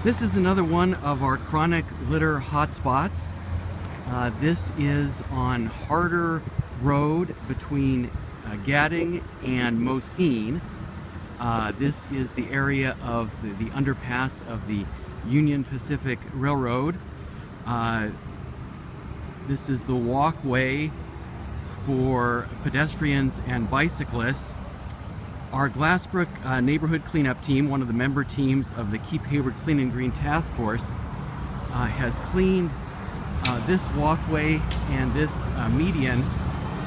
This is another one of our chronic litter hotspots. This is on Harder Road between Gadding and Mosine. This is the area of the underpass of the Union Pacific Railroad. This is the walkway for pedestrians and bicyclists. Our Glassbrook neighborhood cleanup team, one of the member teams of the Keep Hayward Clean and Green Task Force, has cleaned this walkway and this median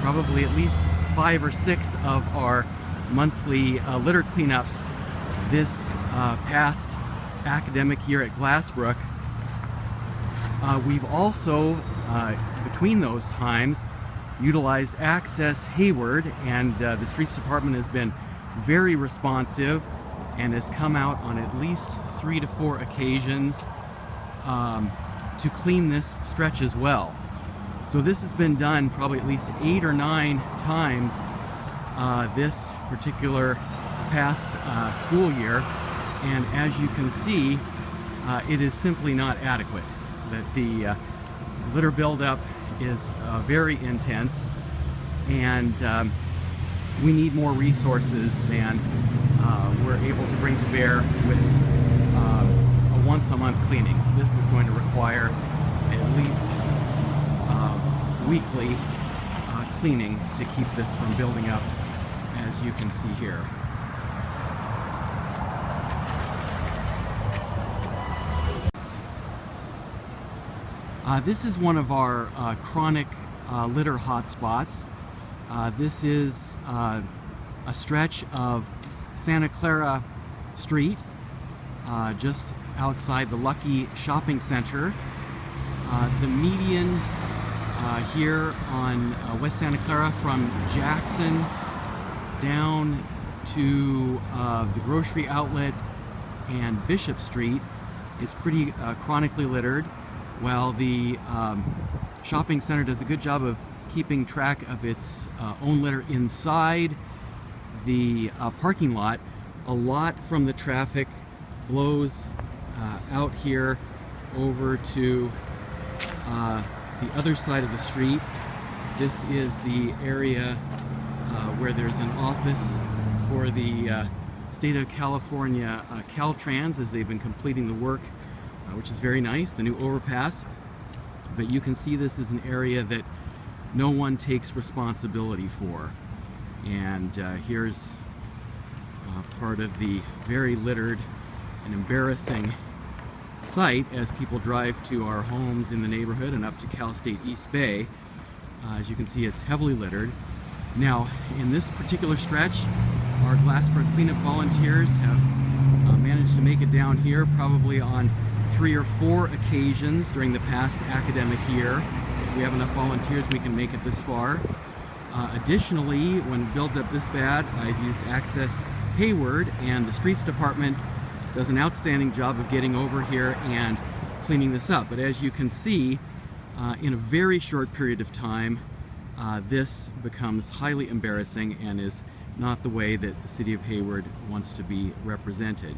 probably at least 5 or 6 of our monthly litter cleanups this past academic year at Glassbrook. We've also, between those times, utilized Access Hayward, and the Streets Department has been very responsive and has come out on at least 3 to 4 occasions to clean this stretch as well. So this has been done probably at least 8 or 9 times this particular past school year, and as you can see, it is simply not adequate. That the litter buildup is very intense, and we need more resources than we're able to bring to bear with a once-a-month cleaning. This is going to require at least weekly cleaning to keep this from building up, as you can see here. This is one of our chronic litter hotspots. This is a stretch of Santa Clara Street, just outside the Lucky Shopping Center. The median here on West Santa Clara from Jackson down to the grocery outlet and Bishop Street is pretty chronically littered, while the shopping center does a good job of keeping track of its own litter inside the parking lot. A lot from the traffic blows out here over to the other side of the street. This is the area where there's an office for the state of California Caltrans, as they've been completing the work, which is very nice, the new overpass. But you can see this is an area that no one takes responsibility for. And here's part of the very littered and embarrassing site as people drive to our homes in the neighborhood and up to Cal State East Bay. As you can see, it's heavily littered. Now, in this particular stretch, our Glassbrook cleanup volunteers have managed to make it down here probably on 3 or 4 occasions during the past academic year. If we have enough volunteers, we can make it this far. Additionally, when it builds up this bad, I've used Access Hayward, and the Streets Department does an outstanding job of getting over here and cleaning this up. But as you can see, in a very short period of time, this becomes highly embarrassing and is not the way that the City of Hayward wants to be represented.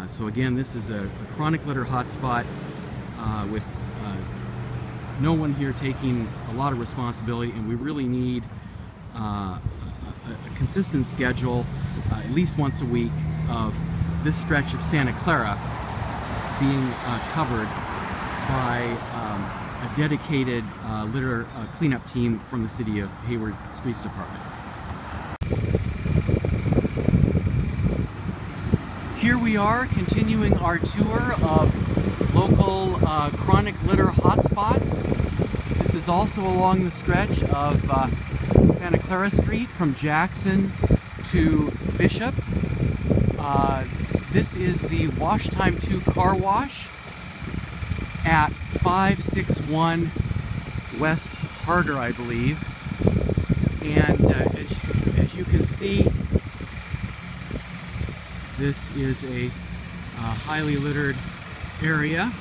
So again, this is a chronic litter hotspot with no one here taking a lot of responsibility, and we really need a consistent schedule, at least once a week, of this stretch of Santa Clara being covered by a dedicated litter cleanup team from the City of Hayward Streets Department. Here we are continuing our tour of local chronic litter hotspots. This is also along the stretch of Santa Clara Street from Jackson to Bishop. This is the Wash Time 2 car wash at 561 West Harder, I believe. And as you can see, this is a highly littered area.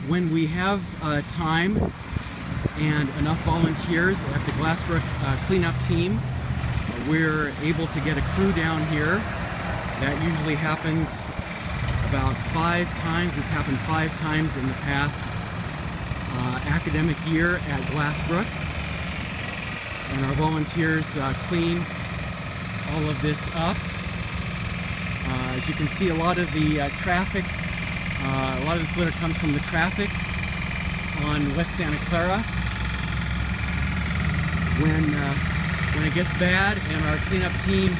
When we have time and enough volunteers at the Glassbrook cleanup team, we're able to get a crew down here That usually happens about 5 times. It's happened 5 times in the past academic year at Glassbrook. And our volunteers clean all of this up. As you can see, a lot of the traffic, a lot of this litter comes from the traffic on West Santa Clara. When it gets bad and our cleanup team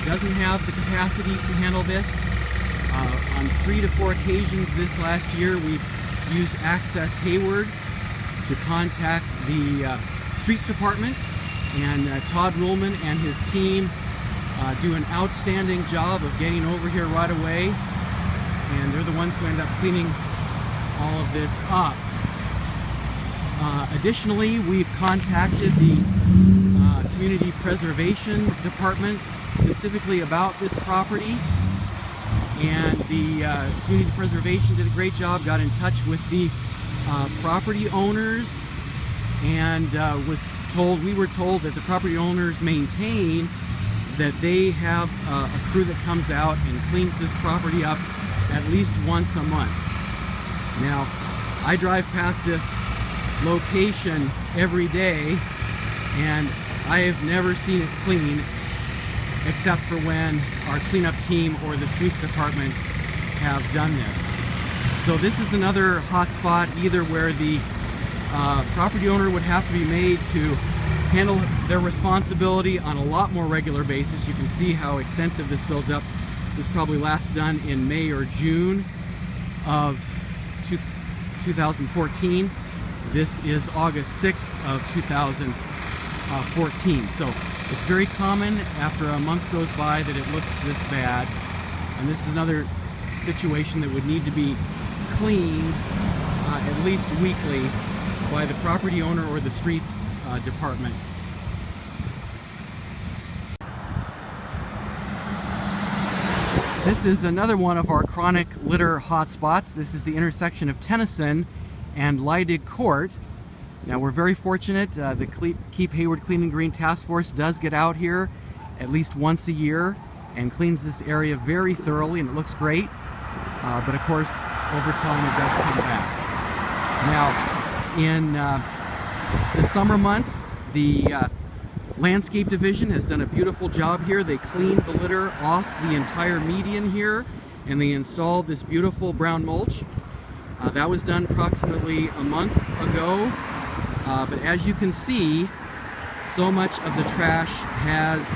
doesn't have the capacity to handle this, on 3 to 4 occasions this last year, we've used South Hayward to contact the streets department, and Todd Ruhlman and his team do an outstanding job of getting over here right away, and they're the ones who end up cleaning all of this up. Additionally, we've contacted the Community Preservation Department specifically about this property, and the Community Preservation did a great job, got in touch with the property owners, and we were told that the property owners maintain that they have a crew that comes out and cleans this property up at least once a month. Now, I drive past this location every day, and I have never seen it clean except for when our cleanup team or the streets department have done this. So this is another hot spot, either where the property owner would have to be made to handle their responsibility on a lot more regular basis. You can see how extensive this builds up. This is probably last done in May or June of 2014. This is August 6th of 2014. So it's very common after a month goes by that it looks this bad. And this is another situation that would need to be cleaned at least weekly by the property owner or the streets department. This is another one of our chronic litter hotspots. This is the intersection of Tennyson and Leidig Court. Now, we're very fortunate. The Keep Hayward Clean and Green Task Force does get out here at least once a year and cleans this area very thoroughly, and it looks great. But of course, over time it does come back. Now, in the summer months, the Landscape Division has done a beautiful job here. They cleaned the litter off the entire median here, and they installed this beautiful brown mulch. That was done approximately a month ago. But as you can see, so much of the trash has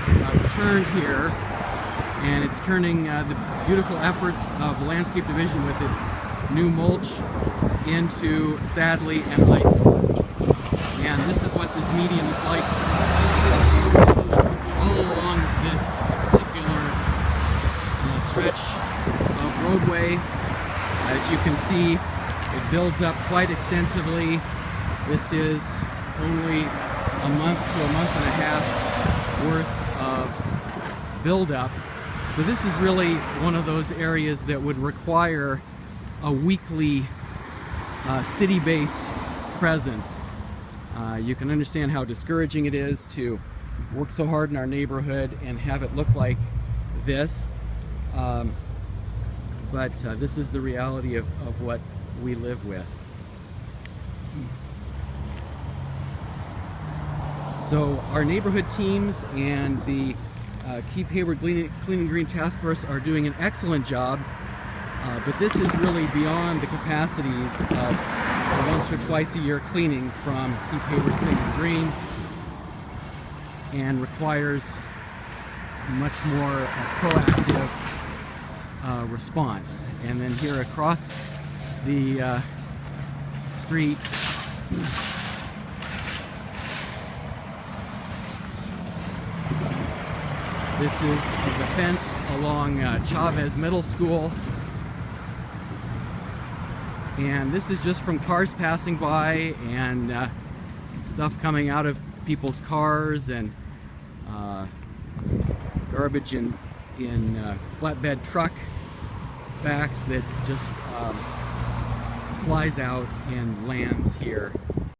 returned here, and it's turning the beautiful efforts of the Landscape Division with its new mulch into, sadly, an eyesore. And this is what this median is like all along this particular stretch of roadway. As you can see, it builds up quite extensively. This is only a month to a month and a half worth of buildup. So this is really one of those areas that would require a weekly city-based presence. You can understand how discouraging it is to work so hard in our neighborhood and have it look like this. But this is the reality of what we live with. So our neighborhood teams and the Keep Hayward Clean and Green Task Force are doing an excellent job, but this is really beyond the capacities of the once or twice a year cleaning from Keep Hayward Clean and Green, and requires much more proactive response. And then here across the street, this is the fence along Chavez Middle School, and this is just from cars passing by and stuff coming out of people's cars, and garbage in flatbed truck backs that just flies out and lands here.